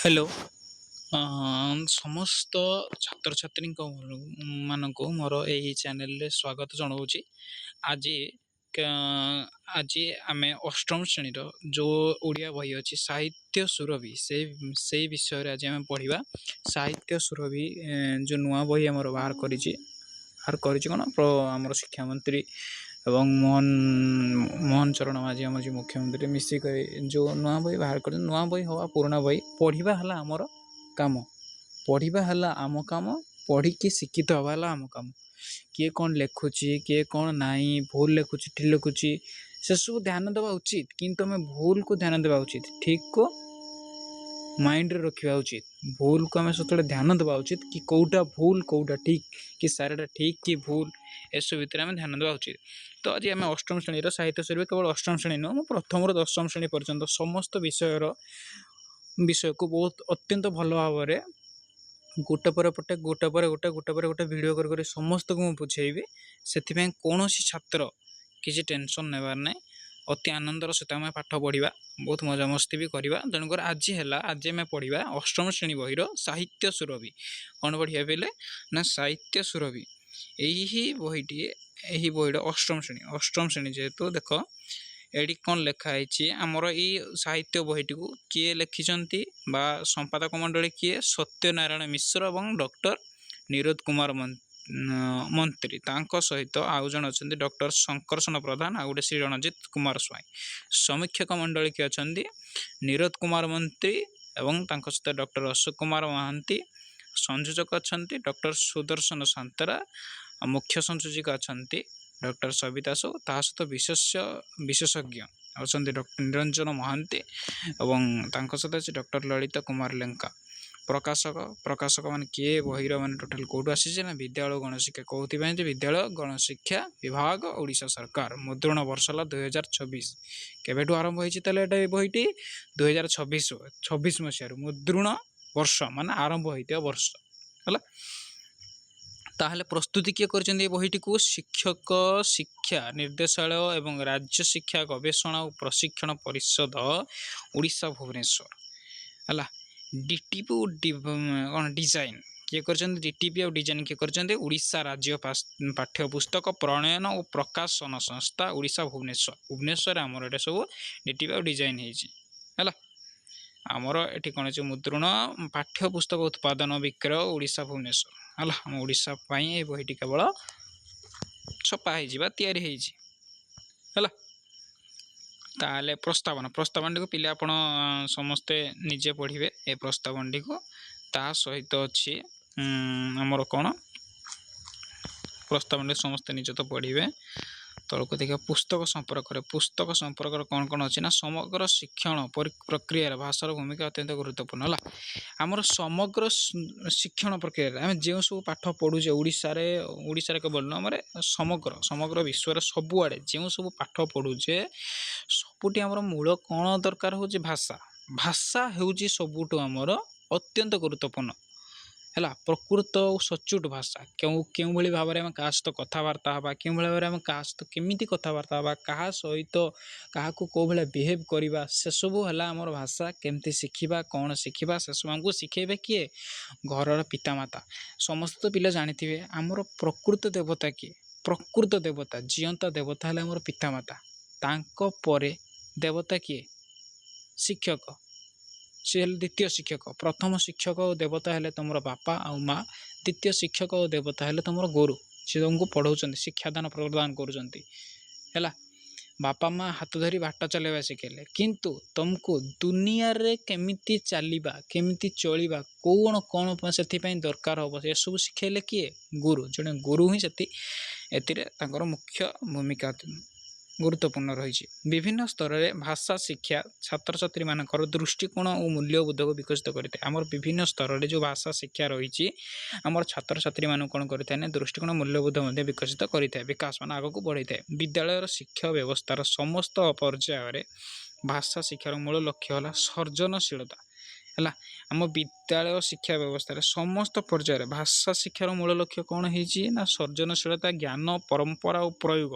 Hello. ସମସ୍ତ ଛାତ୍ରଛାତ୍ରୀଙ୍କ ମାନଙ୍କୁ ମୋର ଏହି ଚ୍ୟାନେଲରେ ସ୍ୱାଗତ ଜଣାଉଛି। ଆଜି ଆଜି ଆମେ ଅଷ୍ଟମ ଶ୍ରେଣୀର ଯେଉଁ ଓଡ଼ିଆ ବହି ଅଛି ସାହିତ୍ୟ ସୁରଭି ସେଇ ବିଷୟରେ ଆଜି ଆମେ ପଢ଼ିବା। ସାହିତ୍ୟ ସୁରଭି ଯେଉଁ ନୂଆ ବହି ଆମର ବାହାର କରିଛି କ'ଣ ଆମର ଶିକ୍ଷାମନ୍ତ୍ରୀ ଏବଂ ମୋହନ ଚରଣ ମାଝୀ ଆମର ଯେଉଁ ମୁଖ୍ୟମନ୍ତ୍ରୀ ମିଶିକରି ଯେଉଁ ନୂଆ ବହି ବାହାର କରିଛନ୍ତି। ନୂଆ ବହି ହେବା ପୁରୁଣା ବହି ପଢ଼ିବା ହେଲା ଆମର କାମ। ପଢ଼ିବା ହେଲା ଆମ କାମ। ପଢ଼ିକି ଶିକ୍ଷିତ ହେବା ହେଲା ଆମ କାମ। କିଏ କ'ଣ ଲେଖୁଛି କିଏ କ'ଣ ନାହିଁ, ଭୁଲ ଲେଖୁଛି ଠିକ୍ ଲେଖୁଛି, ସେସବୁ ଧ୍ୟାନ ଦେବା ଉଚିତ। କିନ୍ତୁ ଆମେ ଭୁଲକୁ ଧ୍ୟାନ ଦେବା ଉଚିତ, ଠିକ୍କୁ ମାଇଣ୍ଡରେ ରଖିବା ଉଚିତ। ଭୁଲକୁ ଆମେ ସେତେବେଳେ ଧ୍ୟାନ ଦେବା ଉଚିତ କି କେଉଁଟା ଭୁଲ କେଉଁଟା ଠିକ୍, କି ସାରଟା ଠିକ୍ କି ଭୁଲ, ଏସବୁ ଭିତରେ ଆମେ ଧ୍ୟାନ ଦେବା ଉଚିତ। ତ ଆଜି ଆମେ ଅଷ୍ଟମ ଶ୍ରେଣୀର ସାହିତ୍ୟ ସୁରଭି, କେବଳ ଅଷ୍ଟମ ଶ୍ରେଣୀ ନୁହଁ, ମୁଁ ପ୍ରଥମରୁ ଦଶମ ଶ୍ରେଣୀ ପର୍ଯ୍ୟନ୍ତ ସମସ୍ତ ବିଷୟକୁ ବହୁତ ଅତ୍ୟନ୍ତ ଭଲ ଭାବରେ ଗୋଟେ ପରେ ଗୋଟେ ଭିଡ଼ିଓ କରି ସମସ୍ତଙ୍କୁ ମୁଁ ବୁଝେଇବି। ସେଥିପାଇଁ କୌଣସି ଛାତ୍ର କିଛି ଟେନସନ୍ ନେବାର ନାହିଁ। ଅତି ଆନନ୍ଦର ସହିତ ଆମେ ପାଠ ପଢ଼ିବା, ବହୁତ ମଜାମସ୍ତି ବି କରିବା। ତେଣୁକରି ଆଜି ଆମେ ପଢ଼ିବା ଅଷ୍ଟମ ଶ୍ରେଣୀ ବହିର ସାହିତ୍ୟ ସୁରଭି। କ'ଣ ପଢ଼ିବା ବେଲେ ନା ସାହିତ୍ୟ ସୁରଭି। ଏହି ବହିର ଅଷ୍ଟମ ଶ୍ରେଣୀ ଯେହେତୁ ଦେଖ ଏଠି କ'ଣ ଲେଖା ହେଇଛି। ଆମର ଏଇ ସାହିତ୍ୟ ବହିଟିକୁ କିଏ ଲେଖିଛନ୍ତି ବା ସମ୍ପାଦକ ମଣ୍ଡଳୀ କିଏ? ସତ୍ୟନାରାୟଣ ମିଶ୍ର ଏବଂ ଡକ୍ଟର ନିରୋଧ କୁମାର ମନ୍ତ୍ରୀ। ତାଙ୍କ ସହିତ ଆଉ ଜଣେ ଅଛନ୍ତି ଡକ୍ଟର ଶଙ୍କର୍ଷଣ ପ୍ରଧାନ, ଆଉ ଗୋଟେ ଶ୍ରୀ ରଣଜିତ କୁମାର ସ୍ୱାଇଁ। ସମୀକ୍ଷକ ମଣ୍ଡଳୀ କିଏ ଅଛନ୍ତି? ନିରୋଧ କୁମାର ମନ୍ତ୍ରୀ ଏବଂ ତାଙ୍କ ସହିତ ଡକ୍ଟର ଅଶୋକ କୁମାର ମହାନ୍ତି। ସଂଯୋଜକ ଅଛନ୍ତି ଡକ୍ଟର ସୁଦର୍ଶନ ସାନ୍ତରା। ମୁଖ୍ୟ ସଂଯୋଜିକା ଅଛନ୍ତି ଡକ୍ଟର ସବିତା ସୁ। ତା ସହିତ ବିଶେଷଜ୍ଞ ଅଛନ୍ତି ଡକ୍ଟର ନିରଞ୍ଜନ ମହାନ୍ତି ଏବଂ ତାଙ୍କ ସହିତ ଅଛି ଡକ୍ଟର ଲଳିତ କୁମାର ଲେଙ୍କା। ପ୍ରକାଶକ ମାନେ କିଏ? ବହିର ମାନେ ଟୋଟାଲ କେଉଁଠୁ ଆସିଛି ନା ବିଦ୍ୟାଳୟ ଗଣଶିକ୍ଷା। କେଉଁଥିପାଇଁ? ଯେ ବିଦ୍ୟାଳୟ ଗଣଶିକ୍ଷା ବିଭାଗ, ଓଡ଼ିଶା ସରକାର। ମୁଦ୍ରଣ ବର୍ଷ ହେଲା 2026। କେବେଠୁ ଆରମ୍ଭ ହେଇଛି ତାହେଲେ ଏଇଟା? ଏ ବହିଟି 2026 ମସିହାରୁ ମୁଦ୍ରଣ ବର୍ଷ ମାନେ ଆରମ୍ଭ ହେଇଥିବା ବର୍ଷ ହେଲା। ତାହେଲେ ପ୍ରସ୍ତୁତି କିଏ କରିଛନ୍ତି ଏ ବହିଟିକୁ? ଶିକ୍ଷକ ଶିକ୍ଷା ନିର୍ଦ୍ଦେଶାଳୟ ଏବଂ ରାଜ୍ୟ ଶିକ୍ଷା ଗବେଷଣା ଓ ପ୍ରଶିକ୍ଷଣ ପରିଷଦ, ଓଡ଼ିଶା, ଭୁବନେଶ୍ୱର ହେଲା। ଡିଟିପି କ'ଣ ଡିଜାଇନ୍ କିଏ କରିଛନ୍ତି? ଡିଟିପି ଆଉ ଡିଜାଇନ୍ କିଏ କରିଛନ୍ତି? ଓଡ଼ିଶା ରାଜ୍ୟ ପାଠ୍ୟପୁସ୍ତକ ପ୍ରଣୟନ ଓ ପ୍ରକାଶନ ସଂସ୍ଥା, ଓଡ଼ିଶା, ଭୁବନେଶ୍ୱରରେ ଆମର ଏଇଟା ସବୁ ଡିଟିପି ଆଉ ଡିଜାଇନ୍ ହେଇଛି ହେଲା। ଆମର ଏଠି କ'ଣ ଅଛି? ମୁଦ୍ରଣ ପାଠ୍ୟପୁସ୍ତକ ଉତ୍ପାଦନ ବିକ୍ରୟ, ଓଡ଼ିଶା, ଭୁବନେଶ୍ୱର ହେଲା। ଆମ ଓଡ଼ିଶା ପାଇଁ ଏ ବହିଟି କେବଳ ଛପା ହେଇଛି ବା ତିଆରି ହେଇଛି ହେଲା। ତାହେଲେ ପ୍ରସ୍ତାବନଟିକୁ ପିଲା ଆପଣ ସମସ୍ତେ ନିଜେ ପଢ଼ିବେ ଏ ପ୍ରସ୍ତାବନଟିକୁ। ତା ସହିତ ଅଛି ଆମର କ'ଣ ପ୍ରସ୍ତାବନଟି ସମସ୍ତେ ନିଜେ ତ ପଢ଼ିବେ। ତଳକୁ ଦେଖିବା ପୁସ୍ତକ ସମ୍ପର୍କରେ କ'ଣ କ'ଣ ଅଛି ନା ସମଗ୍ର ଶିକ୍ଷଣ ପ୍ରକ୍ରିୟାରେ ଭାଷାର ଭୂମିକା ଅତ୍ୟନ୍ତ ଗୁରୁତ୍ୱପୂର୍ଣ୍ଣ ହେଲା। ଆମର ସମଗ୍ର ଶିକ୍ଷଣ ପ୍ରକ୍ରିୟାରେ ଆମେ ଯେଉଁ ସବୁ ପାଠ ପଢ଼ୁଛେ ଓଡ଼ିଶାରେ କେବଳ ନୁହଁ, ଆମର ସମଗ୍ର ବିଶ୍ୱରେ ସବୁଆଡ଼େ ଯେଉଁ ସବୁ ପାଠ ପଢ଼ୁଛେ ସବୁଠି ଆମର ମୂଳ କ'ଣ ଦରକାର ହେଉଛି? ଭାଷା ହେଉଛି ସବୁଠୁ ଆମର ଅତ୍ୟନ୍ତ ଗୁରୁତ୍ୱପୂର୍ଣ୍ଣ ହେଲା। ପ୍ରକୃତ ଓ ସଚ୍ଚୋଟ ଭାଷା କେଉଁଭଳି ଭାବରେ ଆମେ କାହା ସହିତ କଥାବାର୍ତ୍ତା ହେବା, କେଉଁଭଳି ଭାବରେ ଆମେ କାହା ସହିତ କେମିତି କଥାବାର୍ତ୍ତା ହେବା, କାହା ସହିତ କାହାକୁ କେଉଁ ଭଳିଆ ବିହେଭ୍ କରିବା, ସେସବୁ ହେଲା ଆମର ଭାଷା। କେମିତି ଶିଖିବା, କ'ଣ ଶିଖିବା, ସେସବୁ ଆମକୁ ଶିଖେଇବେ କିଏ? ଘରର ପିତାମାତା। ସମସ୍ତେ ତ ପିଲା ଜାଣିଥିବେ ଆମର ପ୍ରକୃତ ଦେବତା କିଏ? ପ୍ରକୃତ ଦେବତା, ଜିଅନ୍ତା ଦେବତା ହେଲେ ଆମର ପିତାମାତା। ତାଙ୍କ ପରେ ଦେବତା କିଏ? ଶିକ୍ଷକ। ସେ ହେଲେ ଦ୍ୱିତୀୟ ଶିକ୍ଷକ। ପ୍ରଥମ ଶିକ୍ଷକ ଓ ଦେବତା ହେଲେ ତୁମର ବାପା ଆଉ ମା'। ଦ୍ୱିତୀୟ ଶିକ୍ଷକ ଓ ଦେବତା ହେଲେ ତୁମର ଗୁରୁ। ସେ ତୁମକୁ ପଢ଼ାଉଛନ୍ତି, ଶିକ୍ଷାଦାନ ପ୍ରଦାନ କରୁଛନ୍ତି ହେଲା। ବାପା ମା' ହାତ ଧରି ବାଟ ଚାଲିବା ଶିଖେଇଲେ, କିନ୍ତୁ ତୁମକୁ ଦୁନିଆରେ କେମିତି ଚାଲିବା, କେମିତି ଚଳିବା, କ'ଣ ସେଥିପାଇଁ ଦରକାର ହେବ, ଏସବୁ ଶିଖେଇଲେ କିଏ? ଗୁରୁ। ଜଣେ ଗୁରୁ ହିଁ ଏଥିରେ ତାଙ୍କର ମୁଖ୍ୟ ଭୂମିକା ଗୁରୁତ୍ୱପୂର୍ଣ୍ଣ ରହିଛି। ବିଭିନ୍ନ ସ୍ତରରେ ଭାଷା ଶିକ୍ଷା ଛାତ୍ରଛାତ୍ରୀମାନଙ୍କର ଦୃଷ୍ଟିକୋଣ ଓ ମୂଲ୍ୟବୋଧକୁ ବିକଶିତ କରିଥାଏ। ଆମର ବିଭିନ୍ନ ସ୍ତରରେ ଯେଉଁ ଭାଷା ଶିକ୍ଷା ରହିଛି ଆମର ଛାତ୍ରଛାତ୍ରୀମାନଙ୍କୁ କ'ଣ କରିଥାଏ ନା ଦୃଷ୍ଟିକୋଣ ମୂଲ୍ୟବୋଧ ମଧ୍ୟ ବିକଶିତ କରିଥାଏ, ବିକାଶ ମାନେ ଆଗକୁ ବଢ଼ାଇଥାଏ। ବିଦ୍ୟାଳୟର ଶିକ୍ଷା ବ୍ୟବସ୍ଥାର ସମସ୍ତ ପର୍ଯ୍ୟାୟରେ ଭାଷା ଶିକ୍ଷାର ମୂଳ ଲକ୍ଷ୍ୟ ହେଲା ସୃଜନଶୀଳତା ହେଲା। ଆମ ବିଦ୍ୟାଳୟ ଶିକ୍ଷା ବ୍ୟବସ୍ଥାରେ ସମସ୍ତ ପର୍ଯ୍ୟାୟରେ ଭାଷା ଶିକ୍ଷାର ମୂଳ ଲକ୍ଷ୍ୟ କ'ଣ ହେଇଛି ନା ସୃଜନଶୀଳତା, ଜ୍ଞାନ, ପରମ୍ପରା ଓ ପ୍ରୟୋଗ।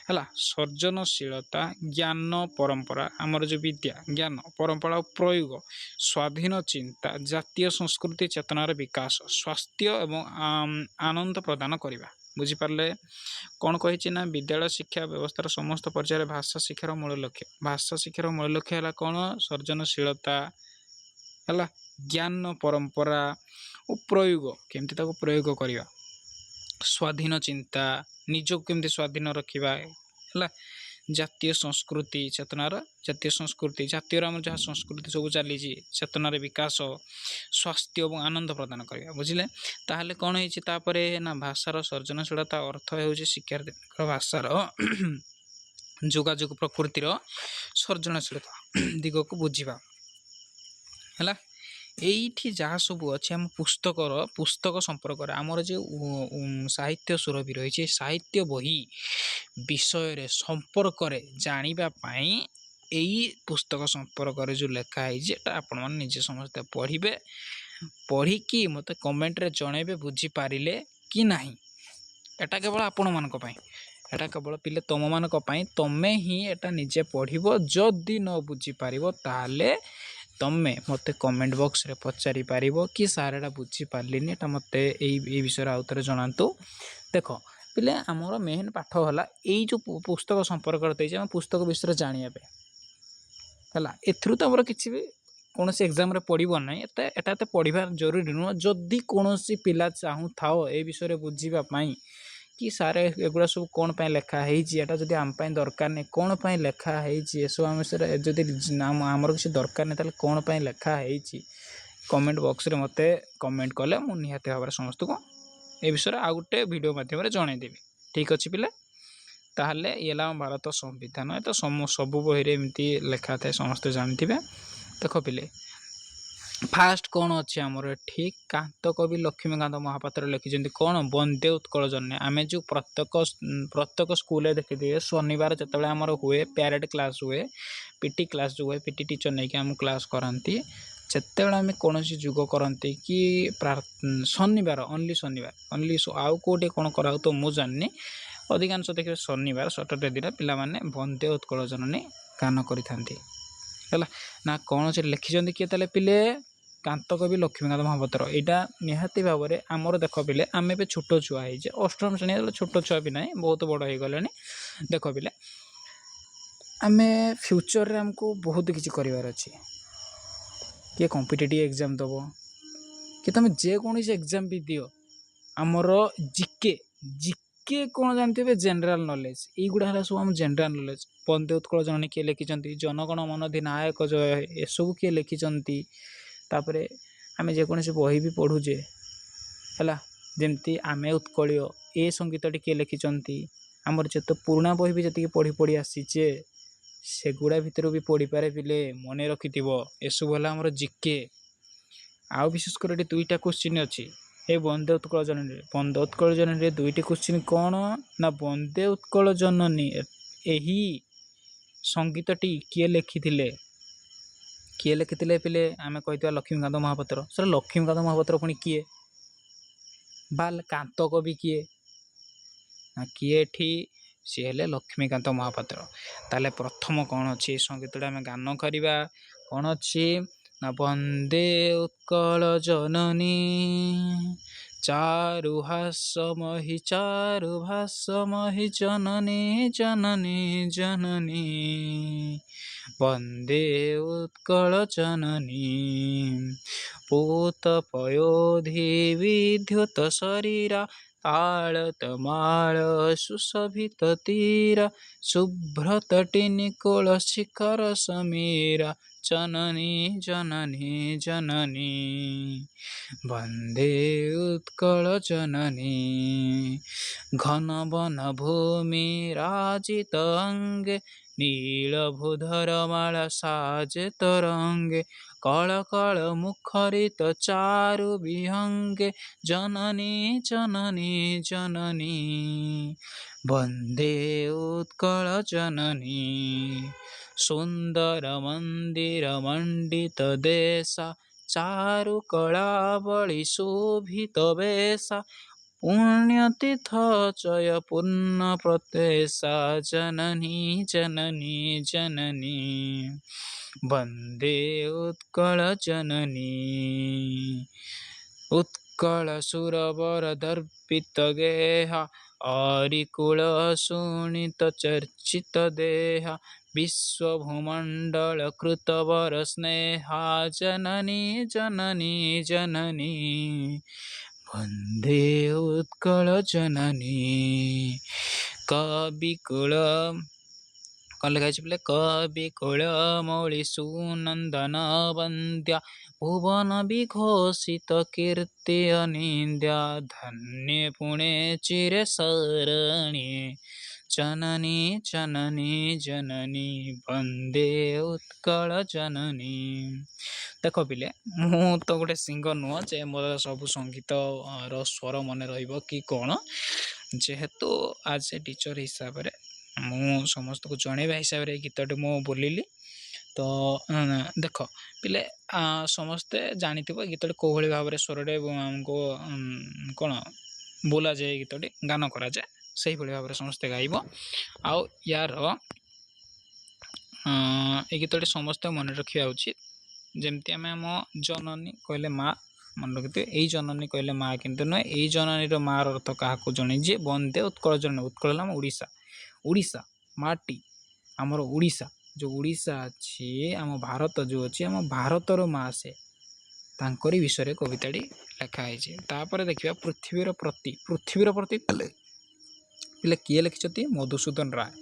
ହେଲା, ସୃଜନଶୀଳତା, ଜ୍ଞାନ, ପରମ୍ପରା, ଆମର ଯେଉଁ ବିଦ୍ୟା, ଜ୍ଞାନ, ପରମ୍ପରା ଓ ପ୍ରୟୋଗ, ସ୍ୱାଧୀନ ଚିନ୍ତା, ଜାତୀୟ ସଂସ୍କୃତି ଚେତନାର ବିକାଶ, ସ୍ୱାସ୍ଥ୍ୟ ଏବଂ ଆନନ୍ଦ ପ୍ରଦାନ କରିବା। ବୁଝିପାରିଲେ? କ'ଣ କହିଛି ନା ବିଦ୍ୟାଳୟ ଶିକ୍ଷା ବ୍ୟବସ୍ଥାର ସମସ୍ତ ପର୍ଯ୍ୟାୟରେ ଭାଷା ଶିକ୍ଷାର ମୂଳ ଲକ୍ଷ୍ୟ। ଭାଷା ଶିକ୍ଷାର ମୂଳ ଲକ୍ଷ୍ୟ ହେଲା କ'ଣ? ସୃଜନଶୀଳତା, ହେଲା, ଜ୍ଞାନ, ପରମ୍ପରା ଓ ପ୍ରୟୋଗ, କେମିତି ତାକୁ ପ୍ରୟୋଗ କରିବା, ସ୍ୱାଧୀନ ଚିନ୍ତା, ନିଜକୁ କେମିତି ସ୍ୱାଧୀନ ରଖିବା, ହେଲା, ଜାତୀୟ ସଂସ୍କୃତି ଚେତନାର, ଜାତୀୟ ସଂସ୍କୃତି, ଜାତୀୟର ଆମର ଯାହା ସଂସ୍କୃତି ସବୁ ଚାଲିଛି ଚେତନାର ବିକାଶ, ସ୍ୱାସ୍ଥ୍ୟ ଏବଂ ଆନନ୍ଦ ପ୍ରଦାନ କରିବା। ବୁଝିଲେ? ତାହେଲେ କ'ଣ ହେଇଛି ତାପରେ ନା ଭାଷାର ସୃଜନଶୀଳତା ଅର୍ଥ ହେଉଛି ଶିକ୍ଷାର୍ଥୀଙ୍କ ଭାଷାର ଯୋଗାଯୋଗ ପ୍ରକୃତିର ସୃଜନଶୀଳତା ଦିଗକୁ ବୁଝିବା। ହେଲା, ଏଇଠି ଯାହା ସବୁ ଅଛି ଆମ ପୁସ୍ତକ ସମ୍ପର୍କରେ ଆମର ଯେଉଁ ସାହିତ୍ୟ ସୁରଭି ରହିଛି, ସାହିତ୍ୟ ବହି ବିଷୟରେ ସମ୍ପର୍କରେ ଜାଣିବା ପାଇଁ ଏଇ ପୁସ୍ତକ ସମ୍ପର୍କରେ ଯେଉଁ ଲେଖା ହେଇଛି ଏଟା ଆପଣମାନେ ନିଜେ ସମସ୍ତେ ପଢ଼ିବେ। ପଢ଼ିକି ମୋତେ କମେଣ୍ଟରେ ଜଣାଇବେ ବୁଝିପାରିଲେ କି ନାହିଁ। ଏଟା କେବଳ ଆପଣମାନଙ୍କ ପାଇଁ, ଏଟା କେବଳ ପିଲେ ତୁମମାନଙ୍କ ପାଇଁ। ତୁମେ ହିଁ ଏଟା ନିଜେ ପଢ଼ିବ। ଯଦି ନ ବୁଝିପାରିବ ତାହେଲେ ତୁମେ ମୋତେ କମେଣ୍ଟ ବକ୍ସରେ ପଚାରି ପାରିବ କି ସାର୍ ଏଟା ବୁଝିପାରିଲିନି, ଏଟା ମୋତେ ଏଇ ବିଷୟରେ ଆଉ ଥରେ ଜଣାନ୍ତୁ। ଦେଖ ପିଲେ, ଆମର ମେନ୍ ପାଠ ହେଲା ଏଇ ଯେଉଁ ପୁସ୍ତକ ସମ୍ପର୍କରେ ଦେଇଛି ଆମେ ପୁସ୍ତକ ବିଷୟରେ ଜାଣିବା ପାଇଁ। ହେଲା, ଏଥିରୁ ତ ଆମର କିଛି ବି କୌଣସି ଏକ୍ଜାମ୍ରେ ପଡ଼ିବ ନାହିଁ, ଏଟା ଏତେ ପଢ଼ିବା ଜରୁରୀ ନୁହଁ। ଯଦି କୌଣସି ପିଲା ଚାହୁଁଥାଅ ଏ ବିଷୟରେ ବୁଝିବା ପାଇଁ କି ସାର୍ ଏଗୁଡ଼ା ସବୁ କ'ଣ ପାଇଁ ଲେଖା ହେଇଛି, ଏଟା ଯଦି ଆମ ପାଇଁ ଦରକାର ନାହିଁ, କ'ଣ ପାଇଁ ଲେଖା ହେଇଛି ଏସବୁ ଆମ ବିଷୟରେ ଯଦି ଆମର କିଛି ଦରକାର ନାହିଁ ତାହେଲେ କ'ଣ ପାଇଁ ଲେଖା ହେଇଛି, କମେଣ୍ଟ ବକ୍ସରେ ମୋତେ କମେଣ୍ଟ କଲେ ମୁଁ ନିହାତି ଭାବରେ ସମସ୍ତଙ୍କୁ ଏ ବିଷୟରେ ଆଉ ଗୋଟେ ଭିଡ଼ିଓ ମାଧ୍ୟମରେ ଜଣାଇଦେବି। ଠିକ୍ ଅଛି ପିଲେ? ତାହେଲେ ଇଏ ହେଲା ଆମ ଭାରତ ସମ୍ବିଧାନ। ଏ ତ ସବୁ ବହିରେ ଏମିତି ଲେଖା ଥାଏ, ସମସ୍ତେ ଜାଣିଥିବେ। ଦେଖ ପିଲେ, ଫାଷ୍ଟ କ'ଣ ଅଛି ଆମର ଏଠି, କାନ୍ତ କବି ଲକ୍ଷ୍ମୀକାନ୍ତ ମହାପାତ୍ର ଲେଖିଛନ୍ତି କ'ଣ? ବନ୍ଦେ ଉତ୍କଳ ଜନନୀ। ଆମେ ଯେଉଁ ପ୍ରତ୍ୟେକ ସ୍କୁଲରେ ଦେଖିଥିବେ ଶନିବାର ଯେତେବେଳେ ଆମର ହୁଏ ପ୍ୟାରେଡ୍ କ୍ଲାସ୍ ହୁଏ, ପିଟି କ୍ଲାସ୍ ଯେଉଁ ହୁଏ, ପିଟି ଟିଚର୍ ନେଇକି ଆମକୁ କ୍ଲାସ୍ କରାନ୍ତି, ଯେତେବେଳେ ଆମେ କୌଣସି ଯୋଗ କରନ୍ତି କି ଶନିବାର, ଅନଲି ଆଉ କେଉଁଠି କ'ଣ କରାହୁଏ ତ ମୁଁ ଜାଣିନି, ଅଧିକାଂଶ ଦେଖିବେ ଶନିବାର ସଟର୍ଡେ ଦିନ ପିଲାମାନେ ବନ୍ଦେ ଉତ୍କଳ ଜନନୀ ଗାନ କରିଥାନ୍ତି। ହେଲା ନା, କ'ଣ ସେ ଲେଖିଛନ୍ତି କିଏ ତାହେଲେ ପିଲେ? କାନ୍ତ କବି ଲକ୍ଷ୍ମୀକାନ୍ତ ମହାପାତ୍ର। ଏଇଟା ନିହାତି ଭାବରେ ଆମର ଦେଖ ପିଲେ, ଆମେ ଏବେ ଛୋଟ ଛୁଆ ହେଇଛେ, ଅଷ୍ଟମ ଶ୍ରେଣୀ ଛୋଟ ଛୁଆ ବି ନାହିଁ, ବହୁତ ବଡ଼ ହେଇଗଲେଣି। ଦେଖ ପିଲେ, ଆମେ ଫ୍ୟୁଚରରେ ଆମକୁ ବହୁତ କିଛି କରିବାର ଅଛି। କିଏ କମ୍ପିଟେଟିଭ୍ ଏକ୍ଜାମ୍ ଦେବ, କି ତୁମେ ଯେକୌଣସି ଏକ୍ଜାମ୍ ବି ଦିଅ, ଆମର ଜିକେ କ'ଣ ଜାଣିଥିବେ? General knowledge. ଏଇଗୁଡ଼ା ହେଲା ସବୁ ଆମ ଜେନେରାଲ୍ ନଲେଜ୍। ବନ୍ଦେ ଉତ୍କଳ ଜନନୀ କିଏ ଲେଖିଛନ୍ତି, ଜନଗଣ ମନ ଅଧିନାୟକ ଜୟ ହେ ଏସବୁ କିଏ ଲେଖିଛନ୍ତି। ତାପରେ ଆମେ ଯେକୌଣସି ବହି ବି ପଢ଼ୁଛେ, ହେଲା, ଯେମିତି ଆମେ ଉତ୍କଳୀୟ ଏ ସଙ୍ଗୀତଟି କିଏ ଲେଖିଛନ୍ତି। ଆମର ଯେତେ ପୁରୁଣା ବହି ବି ଯେତିକି ପଢ଼ି ଆସିଛେ ସେଗୁଡ଼ା ଭିତରୁ ବି ପଢ଼ିପାରେ ପିଲେ, ମନେ ରଖିଥିବ। ଏସବୁ ହେଲା ଆମର ଜିକେ। ଆଉ ବିଶେଷ କରି ଏଠି ଦୁଇଟା କୋଶ୍ଚିନ୍ ଅଛି ଏ ବନ୍ଦେ ଉତ୍କଳ ଜନନୀରେ। ବନ୍ଦେ ଉତ୍କଳ ଜନନୀରେ ଦୁଇଟି କୋଶ୍ଚିନ୍ କ'ଣ ନା, ବନ୍ଦେ ଉତ୍କଳ ଜନନୀ ଏହି ସଙ୍ଗୀତଟି କିଏ ଲେଖିଥିଲେ ପିଲେ? ଆମେ କହିଥିବା ଲକ୍ଷ୍ମୀକାନ୍ତ ମହାପାତ୍ର। ସେଟା ଲକ୍ଷ୍ମୀକାନ୍ତ ମହାପାତ୍ର ପୁଣି କିଏ? ବା କାନ୍ତ କବି କିଏ? ନା କିଏ ଏଠି? ସିଏ ହେଲେ ଲକ୍ଷ୍ମୀକାନ୍ତ ମହାପାତ୍ର। ତାହେଲେ ପ୍ରଥମ କ'ଣ ଅଛି, ଏ ସଙ୍ଗୀତଟା ଆମେ ଗାନ କରିବା। କ'ଣ ଅଛି ନା, ବନ୍ଦେ ଉତ୍କଳ ଜନନୀ ଚାରୁହାସମହି ଜନନୀ ଜନନୀ ଜନନୀ, ବନ୍ଦେ ଉତ୍କଳ ଜନନୀ ପୂତ ପୟୋଧି ବିଦ୍ୟୁତ ଶରୀରା, ତାଳତ ମାଳ ସୁଶୋଭିତ ତୀରା, ଶୁଭ୍ରତଟି ନିକୋଳ ଶିଖର ସମୀରା, ଜନନୀ ଜନନୀ ଜନନୀ, ବନ୍ଦେ ଉତ୍କଳ ଜନନୀ। ଘନ ବନ ଭୂମି ରାଜିତ ଅଙ୍ଗେ, ନୀଳଭୂଧର ମାଳା ସାଜେ ତରଙ୍ଗେ, କଳ କଳ ମୁଖରିତ ଚାରୁ ବିହଙ୍ଗେ, ଜନନୀ ଜନନୀ ଜନନୀ, ବନ୍ଦେ ଉତ୍କଳ ଜନନୀ। ସୁନ୍ଦର ମନ୍ଦିର ମଣ୍ଡିତ ଦେଶା, ଚାରୁ କଳାବଳି ଶୋଭିତ ବେଶା ପୁଣ୍ୟତୀର୍ଥ ଜୟ ପୂର୍ଣ୍ଣ ପ୍ରତ୍ୟେଶା ଜନନୀ ଜନନୀ ଜନନୀ ବନ୍ଦେ ଉତ୍କଳ ଜନନୀ ଉତ୍କଳ ସୁରବର ଦର୍ପିତ ଗେହା ଅରିକୁଳ ଶୁଣିତ ଚର୍ଚ୍ଚିତ ଦେହା ବିଶ୍ୱଭୂମଣ୍ଡଳ କୃତବର ସ୍ନେହା ଜନନୀ ଜନନୀ ଜନନୀ ବନ୍ଦେ ଉତ୍କଳ ଜନନୀ କବିକୁଳ କ'ଣ ଲେଖା ହେଇଛି ପିଲେ କବିକୁଳ ମୌଳି ସୁନନ୍ଦନ ବନ୍ଦ୍ୟା ଭୁବନ ବିଘୋଷିତ କୀର୍ତ୍ତି ଅନିନ୍ଦ୍ୟା ଧନ୍ୟ ପୁଣେ ଚିରେ ଶରଣୀ ଜନନୀ ଜନନୀ ଜନନୀ ବନ୍ଦେ ଉତ୍କଳ ଜନନୀ। ଦେଖ ପିଲେ ମୁଁ ତ ଗୋଟେ ସିଙ୍ଗର ନୁହଁ ଯେ ମୋର ସବୁ ସଙ୍ଗୀତର ସ୍ୱର ମନେ ରହିବ କି କ'ଣ, ଯେହେତୁ ଆଜ୍ ଏ ଟିଚର ହିସାବରେ ମୁଁ ସମସ୍ତଙ୍କୁ ଜଣେଇବା ହିସାବରେ ଏଇ ଗୀତଟି ମୁଁ ବୋଲିଲି। ତ ଦେଖ ପିଲେ ସମସ୍ତେ ଜାଣିଥିବ ଏ ଗୀତଟି କେଉଁଭଳି ଭାବରେ ସ୍ୱରରେ ଆମକୁ କ'ଣ ବୋଲାଯାଏ, ଏ ଗୀତଟି ଗାନ କରାଯାଏ ସେଇଭଳି ଭାବରେ ସମସ୍ତେ ଗାଇବ। ଆଉ ୟାର ଏ ଗୀତଟି ସମସ୍ତେ ମନେ ରଖିବା ଉଚିତ। ଯେମିତି ଆମେ ଆମ ଜନନୀ କହିଲେ ମା ମନେ ରଖିଥିବେ, ଏଇ ଜନନୀ କହିଲେ ମା କିନ୍ତୁ ନୁହେଁ, ଏଇ ଜନନୀର ମାର ଅର୍ଥ କାହାକୁ ଜଣେଇଛି ବନ୍ଦେ ଉତ୍କଳ ଜନନୀ। ଉତ୍କଳ ହେଲା ଆମ ଓଡ଼ିଶା, ଓଡ଼ିଶା ମାଟି ଆମର ଓଡ଼ିଶା, ଯେଉଁ ଓଡ଼ିଶା ଅଛି ଆମ ଭାରତ ଯେଉଁ ଅଛି ଆମ ଭାରତର ମା ସେ, ତାଙ୍କରି ବିଷୟରେ କବିତାଟି ଲେଖା ହେଇଛି। ତାପରେ ଦେଖିବା ପୃଥିବୀର ପ୍ରତି, ପୃଥିବୀର ପ୍ରତି ପିଲେ କିଏ ଲେଖିଛନ୍ତି? ମଧୁସୂଦନ ରାୟ।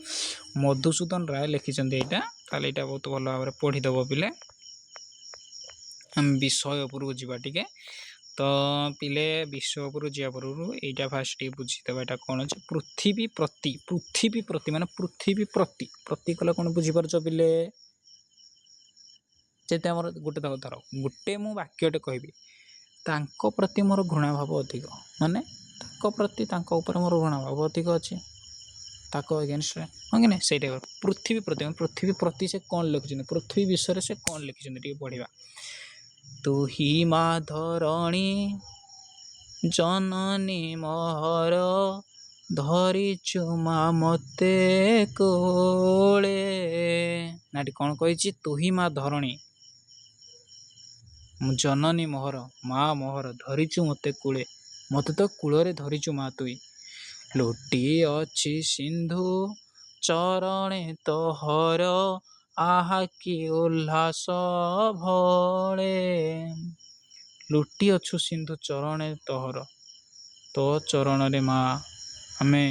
ମଧୁସୂଦନ ରାୟ ଲେଖିଛନ୍ତି ଏଇଟା। ତାହେଲେ ଏଇଟା ବହୁତ ଭଲ ଭାବରେ ପଢ଼ିଦେବ ପିଲେ। ଆମେ ବିଷୟ ଉପରକୁ ଯିବା ଟିକେ। ତ ପିଲେ ବିଷୟ ଉପରକୁ ଯିବା ପୂର୍ବରୁ ଏଇଟା ଫାଷ୍ଟ ଟିକେ ବୁଝିଦେବା, ଏଇଟା କ'ଣ ଅଛି? ପୃଥିବୀ ପ୍ରତି, ପୃଥିବୀ ପ୍ରତି ମାନେ ପୃଥିବୀ ପ୍ରତି, ପ୍ରତି କଲେ କ'ଣ ବୁଝିପାରୁଛ ପିଲେ? ଯେତେ ଆମର ଗୋଟେ ଧର ଗୋଟେ ମୁଁ ବାକ୍ୟଟେ କହିବି, ତାଙ୍କ ପ୍ରତି ମୋର ଘୃଣାଭାବ ଅଧିକ, ମାନେ ତାଙ୍କ ପ୍ରତି ତାଙ୍କ ଉପରେ ମୋର ଘୃଣାଭାବ ଅଧିକ ଅଛି, ତାଙ୍କ ଏଗେନଷ୍ଟରେ, ହଁ କି ନାହିଁ? ସେଇଟା ପୃଥିବୀ ପ୍ରତି, ପୃଥିବୀ ପ୍ରତି ସେ କ'ଣ ଲେଖିଛନ୍ତି, ପୃଥିବୀ ବିଷୟରେ ସେ କ'ଣ ଲେଖିଛନ୍ତି ଟିକେ ପଢ଼ିବା। ତୁହି ମା ଧରଣୀ ଜନନୀ ମହର ଧରିଛୁ ମା ମୋତେ କୋଳେ। ନା ଏଠି କ'ଣ କହିଛି? ତୁହି ମା ଧରଣୀ ଜନନୀ ମୋହର, ମା ମୋହର ଧରିଛୁ ମୋତେ କୂଳେ, ମୋତେ ତ କୂଳରେ ଧରିଛୁ ମା ତୁଇ। ଲୁଟି ଅଛି ସିନ୍ଧୁ ଚରଣେ ତୋହର, ଆହା କି ଉଲ୍ଲାସ ଭଳେ। ଲୁଟି ଅଛୁ ସିନ୍ଧୁ ଚରଣେ ତୋହର, ତୋ ଚରଣରେ ମା ଆମେ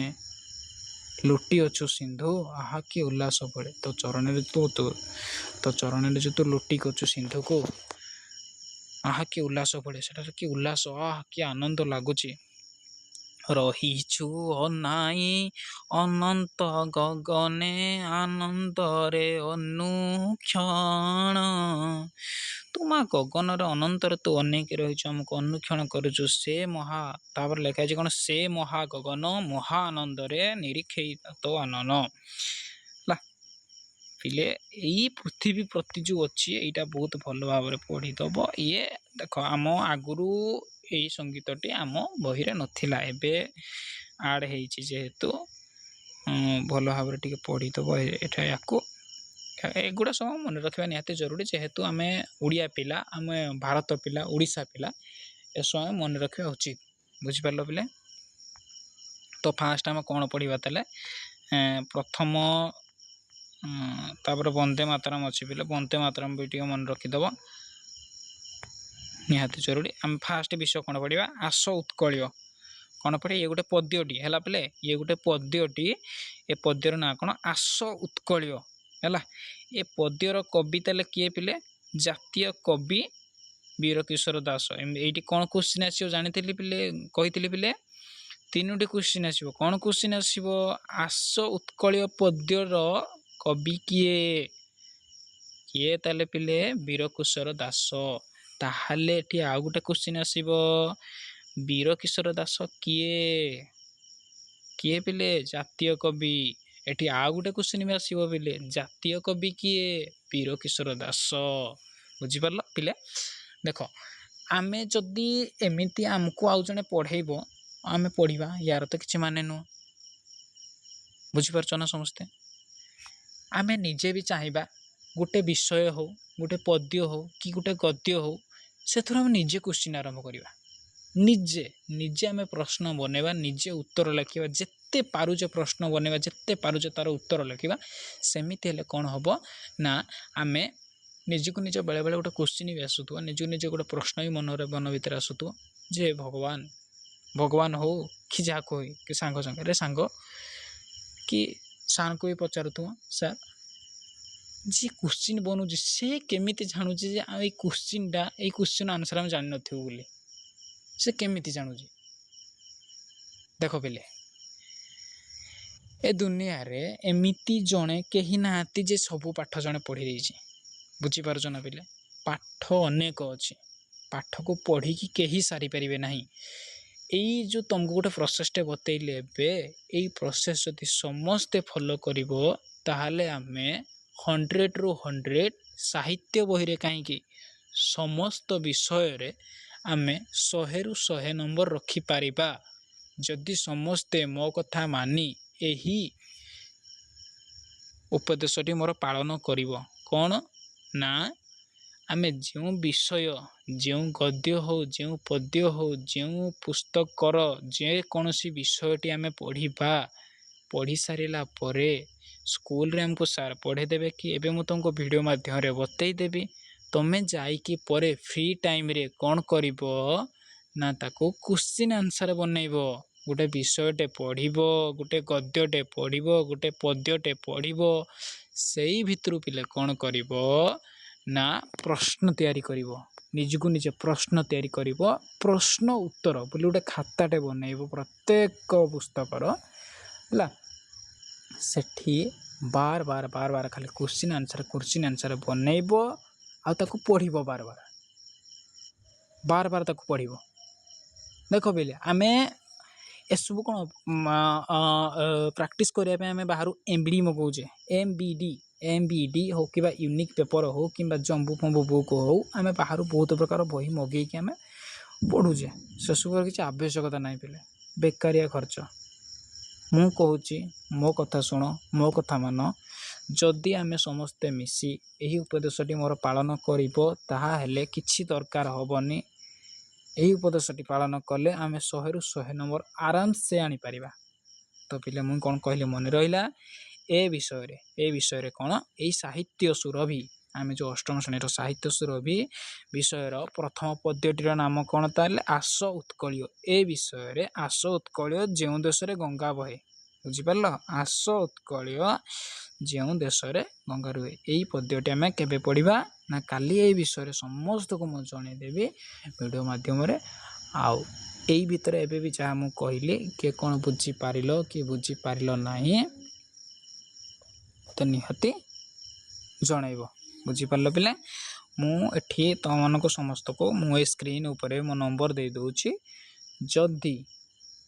ଲୁଟି ଅଛୁ ସିନ୍ଧୁ, ଆହା କି ଉଲ୍ଲାସ ଭଳେ। ତୋ ଚରଣରେ ତୋ ଚରଣରେ ଯେଉଁ ତୁ ଲୁଟି କରୁଛୁ ସିନ୍ଧୁକୁ, ଆହା କି ଉଲ୍ଲାସ ଭଳେ, ସେଠାରେ କି ଉଲ୍ଲାସ, ଆହା କି ଆନନ୍ଦ ଲାଗୁଛି। ରହିଛୁ ଅନାଇ ଅନନ୍ତ ଗଗନେ, ଆନନ୍ଦରେ ଅନୁକ୍ଷଣ। ତୁ ମା ଗଗନରେ ଅନନ୍ତରେ ତୁ ଅନେଇକି ରହିଛୁ, ଆମକୁ ଅନୁକ୍ଷଣ କରୁଛୁ। ସେ ମହା, ତାପରେ ଲେଖା ହେଇଛି କ'ଣ? ସେ ମହା ଗଗନ ମହା ଆନନ୍ଦରେ ନିରୀକ୍ଷେଇ ତୋ ଆନନ। ହେଲା ପିଲେ ଏଇ ପୃଥିବୀ ପ୍ରତି ଯେଉଁ ଅଛି ଏଇଟା ବହୁତ ଭଲ ଭାବରେ ପଢ଼ିଦେବ। ଇଏ ଦେଖ ଆମ ଆଗରୁ ଏଇ ସଙ୍ଗୀତଟି ଆମ ବହିରେ ନଥିଲା, ଏବେ ଆଡ଼ ହେଇଛି, ଯେହେତୁ ଭଲ ଭାବରେ ଟିକେ ପଢ଼ିଦେବ ଏଇଟା। ୟାକୁ ଏଗୁଡ଼ା ସବୁ ମନେ ରଖିବା ନିହାତି ଜରୁରୀ, ଯେହେତୁ ଆମେ ଓଡ଼ିଆ ପିଲା, ଆମେ ଭାରତ ପିଲା, ଓଡ଼ିଶା ପିଲା, ଏସବୁ ଆମେ ମନେ ରଖିବା ଉଚିତ। ବୁଝିପାରିଲ ପିଲେ? ତ ଫାଷ୍ଟ ଆମେ କ'ଣ ପଢ଼ିବା ତାହେଲେ? ପ୍ରଥମ ତାପରେ ବନ୍ଦେ ମାତରମ୍ ଅଛି ପିଲେ, ବନ୍ଦେ ମାତରମ୍ ବି ଟିକେ ମନେ ରଖିଦେବ ନିହାତି ଜରୁରୀ। ଆମେ ଫାଷ୍ଟ ବିଷୟ କ'ଣ ପଢ଼ିବା? ଆସ ଉତ୍କଳୀୟ। କ'ଣ ପଢ଼େ? ଇଏ ଗୋଟେ ପଦ୍ୟଟି ହେଲା ପିଲେ, ଇଏ ଗୋଟେ ପଦ୍ୟଟି। ଏ ପଦ୍ୟର ନାଁ କ'ଣ? ଆସ ଉତ୍କଳୀୟ। ହେଲା, ଏ ପଦ୍ୟର କବି ତାହେଲେ କିଏ ପିଲେ? ଜାତୀୟ କବି ବୀରକିଶୋର ଦାସ। ଏଇଠି କ'ଣ କୋଶ୍ଚିନ୍ ଆସିବ ଜାଣିଥିଲି ପିଲେ, କହିଥିଲି ପିଲେ 3ଟି କୋଶ୍ଚିନ୍ ଆସିବ। କ'ଣ କୋଶ୍ଚିନ୍ ଆସିବ? ଆସ ଉତ୍କଳୀୟ ପଦ୍ୟର କବି କିଏ? କିଏ ତାହେଲେ ପିଲେ? ବୀରକିଶୋର ଦାସ। ତାହେଲେ ଏଠି ଆଉ ଗୋଟେ କୋଶ୍ଚିନ୍ ଆସିବ, ବୀରକିଶୋର ଦାସ କିଏ? କିଏ ପିଲେ? ଜାତୀୟ କବି। ଏଠି ଆଉ ଗୋଟେ କୋଶ୍ଚିନ୍ ବି ଆସିବ ପିଲେ, ଜାତୀୟ କବି କିଏ? ବୀରକିଶୋର ଦାସ। ବୁଝିପାରିଲ ପିଲେ? देख आमे जदि एमिति आमको आउ जने पढ़ेइबो आमे पढ़िबा यार तो किछि माने नु बुझी पारछ ना समस्ते आमे निजे भी चाहिबा गोटे विषय हो गोटे पद्य हो कि गोटे गद्य हो से थोर हम निजे क्वेश्चन आरंभ करिबा निजे निजे आमे प्रश्न बनेबा निजे उत्तर लिखिबा जेते पारुजे प्रश्न बनेबा जेते पारुजे तार उत्तर लिखिबा सेमिति हेले कोन हबो ना आमे निजे को निजे बेले बेले गोटे क्वेश्चन भी आसुथो निजे निजे गोटे प्रश्न भी मन भीतर आसुथो जे भगवान भगवान हो कि जहाँ को कि सांग संगे रे सांग कि सार को भी पचारुथु सर जी क्वेश्चन बनूची से केमिति जानूची जे ए क्वेश्चनटा ए क्वेश्चन आंसर हम जानि नथिबो बोली से केमिति जानूची देख पिले ए दुनिया रे एमिति जणे केही नाहाती जे सबु पाठ जणे पढ़ी देइची बुझी पारुछ ना पिले पाठ अनेक अछि पाठ को पढ़ी कि केही सारी परिबे नाही एई जो तुमको गोटे प्रोसेसटे बतैले एबे एई प्रोसेस जदि समस्ते फॉलो करिवो ताहाले आमे 100 रु 100 साहित्य बही रे काहे कि समस्त विषय रे आमे 100 रु 100 नंबर रखि पारिबा जदि समस्ते मो कथा मानी एही उपदेशटी मोर पालन करिवो कोन ना आमे जो विषय जो गद्य हो जो पद्य हो जो पुस्तकर जे कौनसी विषयटी आमे पढ़िबा पढ़ी सारिला परे स्कूल रे हमको सार पढ़े देबे कि एबे मु तुमको वीडियो माध्यम रे बतई देबी तमे जाई कि परे फ्री टाइम रे कोन करिवो ना ताको क्वेश्चन आंसर बनैबो गोटे विषयटे पढ़िबो गोटे गद्यटे पढ़िबो गोटे पद्यटे पढ़िबो सेई भितरु पिले कोन करिवो ना प्रश्न तैयारी करिवो निजको निजे प्रश्न तैयारी करिवो प्रश्न उत्तर बोली गोटे खाताटे बनैबो प्रत्येक पुस्तकर हला सेठी बार बार बार बार खाली क्वेश्चन आंसर बनैबो आ ताको पढ़िबो बार बार ताको पढ़िबो देखो बेले आमे एसबु कोन प्रैक्टिस करिया पे आमे बाहरु एमबीडी मगौजे एमबीडी हो कि यूनिक पेपर हो कि जम्बू फम्बू बुक हो आमे बाहर बहुत प्रकार बही मगे कि आमे पढ़ुचे से सब किसी आवश्यकता नहीं पिले बेकारिया खर्च मु कहूँ मो कथा शुण मो कथा मान जदि आमे समस्ते मिसी यही उपदेशटी मोर पालन करिबो ताहा हेले किछि दरकार होबनी यही उपदेशटी पालन कले आमे 100 रु 100 नंबर आराम से आनी परिबा तो पिले मु कोन कहले मन रहिला ए विषय रे कोन ए साहित्य सुरभि आमे जो अष्टम श्रेणी साहित्य सुरभि विषय प्रथम पद्यटीर नाम कोन ताले आस उत्कलिय ए विषय रे आस उत्कलिय जेउ देश रे गंगा बहे बुझी परलो आस उत्कलिय जेउ देश रे गंगा रुहे एई पद्यटी आमे केबे पढ़िबा ना काली ए विषय रे समस्त को म जणे देबी वीडियो माध्यम रे आउ एई भितर एबे भी जहा मु कहली के कोन बुझी पारिलो कि बुझी पारिलो नाही तो निहती जनइब बुझीपार पिले मुझे तुम मान समस्त को मुझे स्क्रीन उपरे मो नंबर दे दूची जदि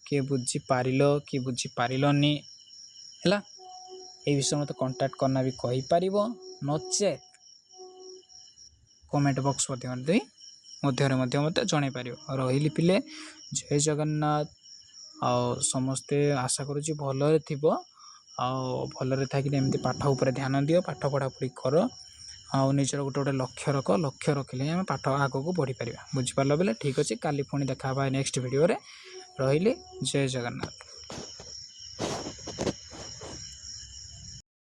किए बुझी पारिलो कि बुझी पारिलनी है ये विषय मत कांटेक्ट करना भी कही पारिबो नचे कमेंट बॉक्स मध्य मत जन पार रही पिले जय जगन्नाथ आ समस्ते आशा करुँच भलरे थिबो भलरे थी एमती पाठ उपर ध्यान दियो पाठ पढ़ापढ़ी कर आउ निजर गोटे गोटे लक्ष्य रख लक्ष्य रखिले आम पाठ आग को बढ़ी पार बुझीपार बेले ठीक अच्छे काली पुणी देखा नेक्स्ट वीडियो रे रही जय जगन्नाथ।